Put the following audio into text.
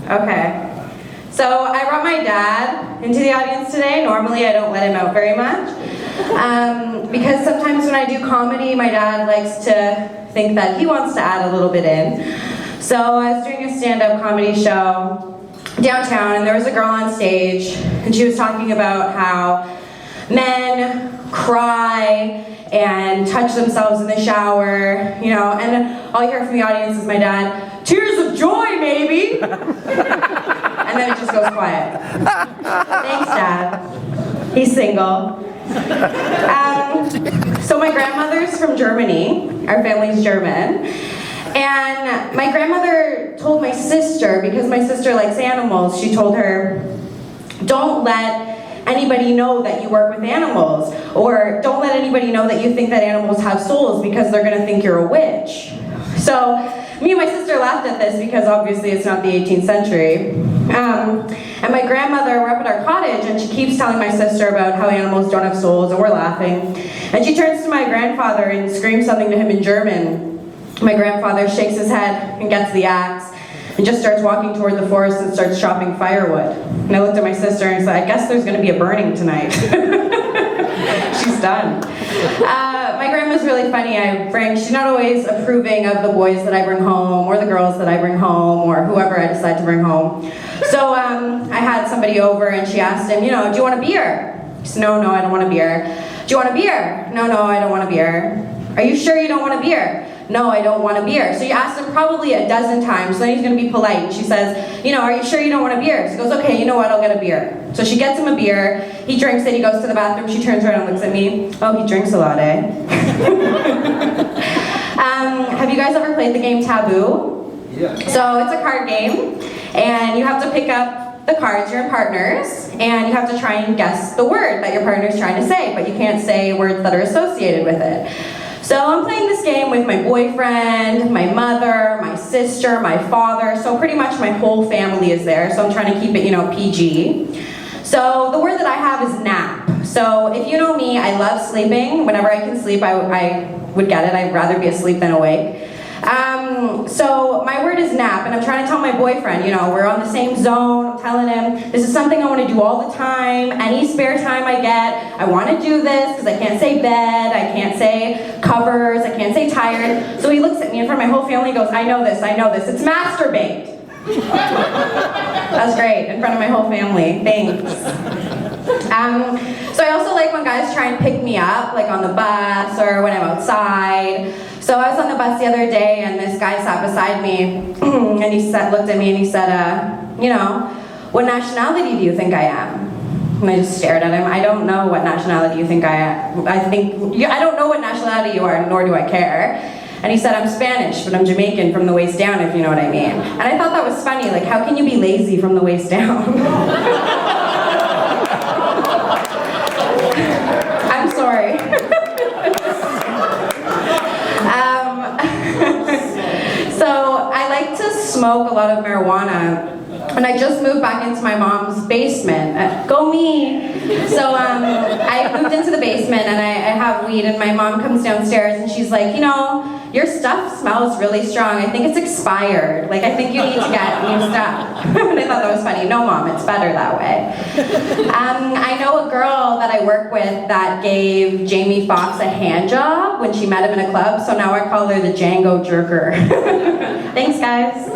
Okay. So I brought my dad into the audience today. Normally I don't let him out very much. Because sometimes when I do comedy, my dad likes to think that he wants to add a little bit in. So I was doing a stand-up comedy show downtown, and there was a girl on stage, and she was talking about how men cry and touch themselves in the shower, you know, and all you hear from the audience is my dad, "Tears of joy, maybe!" And then it just goes quiet. Thanks, Dad. He's single. So my grandmother's from Germany. Our family's German. And my grandmother told my sister, because my sister likes animals, she told her, don't let anybody know that you work with animals, or don't let anybody know that you think that animals have souls because they're gonna think you're a witch. So me and my sister laughed at this because obviously it's not the 18th century. And my grandmother, we're up at our cottage, and she keeps telling my sister about how animals don't have souls, and we're laughing. And she turns to my grandfather and screams something to him in German. My grandfather shakes his head and gets the axe and just starts walking toward the forest and starts chopping firewood. And I looked at my sister and said, I guess there's gonna be a burning tonight. She's done. My grandma's really funny. She's not always approving of the boys that I bring home, or the girls that I bring home, or whoever I decide to bring home. So I had somebody over, and she asked him, you know, do you want a beer? He said, no, I don't want a beer. Do you want a beer? No, I don't want a beer. Are you sure you don't want a beer? No, I don't want a beer. So you asked him probably a dozen times, so then he's gonna be polite. And she says, you know, are you sure you don't want a beer? So he goes, okay, you know what, I'll get a beer. So she gets him a beer, he drinks it, he goes to the bathroom, she turns around and looks at me. Oh, he drinks a lot, eh? Have you guys ever played the game Taboo? Yeah. So it's a card game, and you have to pick up the cards, you're in partners, and you have to try and guess the word that your partner's trying to say, but you can't say words that are associated with it. So I'm playing this game with my boyfriend, my mother, my sister, my father, so pretty much my whole family is there, so I'm trying to keep it, you know, PG. So the word that I have is nap. So if you know me, I love sleeping. Whenever I can sleep, I would get it. I'd rather be asleep than awake. So my word is nap, and I'm trying to tell my boyfriend, you know, we're on the same zone. I'm telling him, this is something I want to do all the time. Any spare time I get, I want to do this, because I can't say bed, I can't say covers, I can't say tired. So he looks at me in front of my whole family and goes, I know this, it's masturbate. That's great, in front of my whole family, thanks. So I also like when guys try and pick me up, like on the bus or when I'm outside. So I was on the bus the other day, and this guy sat beside me, and he looked at me and he said, you know, what nationality do you think I am? And I just stared at him. I don't know what nationality you think I am. I don't know what nationality you are, nor do I care. And he said, I'm Spanish, but I'm Jamaican from the waist down, if you know what I mean. And I thought that was funny, like, how can you be lazy from the waist down? I'm sorry. So I like to smoke a lot of marijuana, and I just moved back into my mom's basement. Go me! So I moved into the basement, and I have weed, and my mom comes downstairs and she's like, you know, your stuff smells really strong. I think it's expired. Like, I think you need to get new stuff. And I thought that was funny. No, Mom, it's better that way. I know a girl that I work with that gave Jamie Foxx a hand job when she met him in a club, so now I call her the Django Jerker. Thanks, guys.